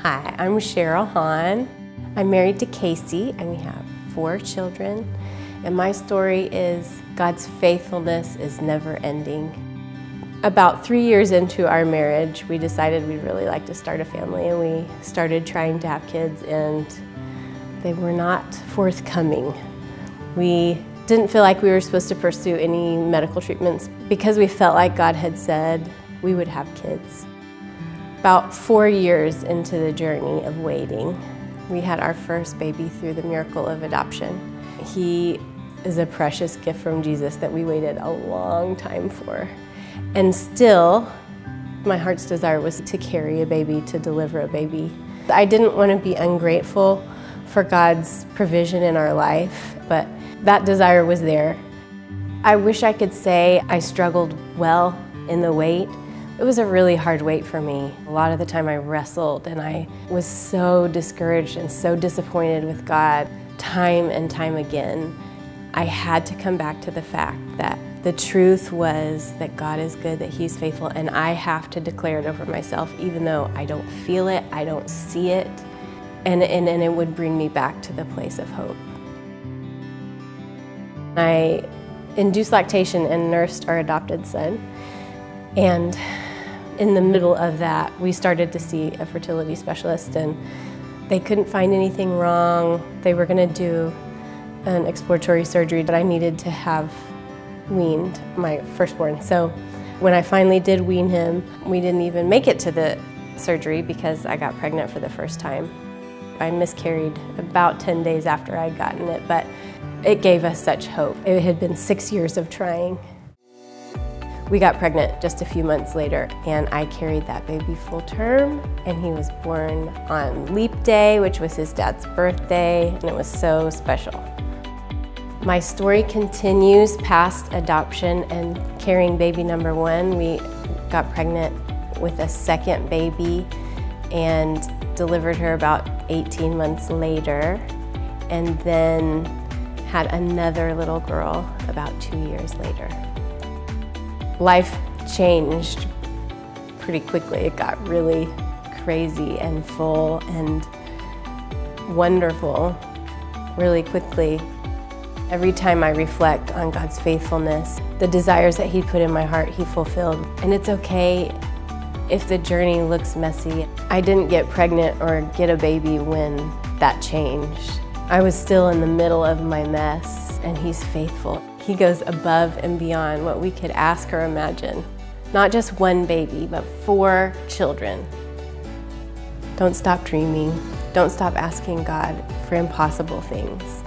Hi, I'm Cheryl Haun. I'm married to Casey and we have 4 children. And my story is God's faithfulness is never ending. About 3 years into our marriage, we decided we'd really like to start a family, and we started trying to have kids, and they were not forthcoming. We didn't feel like we were supposed to pursue any medical treatments because we felt like God had said we would have kids. About 4 years into the journey of waiting, we had our first baby through the miracle of adoption. He is a precious gift from Jesus that we waited a long time for. And still, my heart's desire was to carry a baby, to deliver a baby. I didn't want to be ungrateful for God's provision in our life, but that desire was there. I wish I could say I struggled well in the wait. It was a really hard wait for me. A lot of the time I wrestled and I was so discouraged and so disappointed with God time and time again. I had to come back to the fact that the truth was that God is good, that He's faithful, and I have to declare it over myself even though I don't feel it, I don't see it, and it would bring me back to the place of hope. I induced lactation and nursed our adopted son, and in the middle of that, we started to see a fertility specialist, and they couldn't find anything wrong. They were going to do an exploratory surgery, but I needed to have weaned my firstborn. So when I finally did wean him, we didn't even make it to the surgery because I got pregnant for the first time. I miscarried about 10 days after I'd gotten it, but it gave us such hope. It had been 6 years of trying. We got pregnant just a few months later, and I carried that baby full term, and he was born on Leap Day, which was his dad's birthday, and it was so special. My story continues past adoption and carrying baby number 1. We got pregnant with a second baby and delivered her about 18 months later, and then had another little girl about 2 years later. Life changed pretty quickly. It got really crazy and full and wonderful really quickly. Every time I reflect on God's faithfulness, the desires that He put in my heart, He fulfilled. And it's okay if the journey looks messy. I didn't get pregnant or get a baby when that changed. I was still in the middle of my mess, and He's faithful. He goes above and beyond what we could ask or imagine. Not just one baby, but 4 children. Don't stop dreaming. Don't stop asking God for impossible things.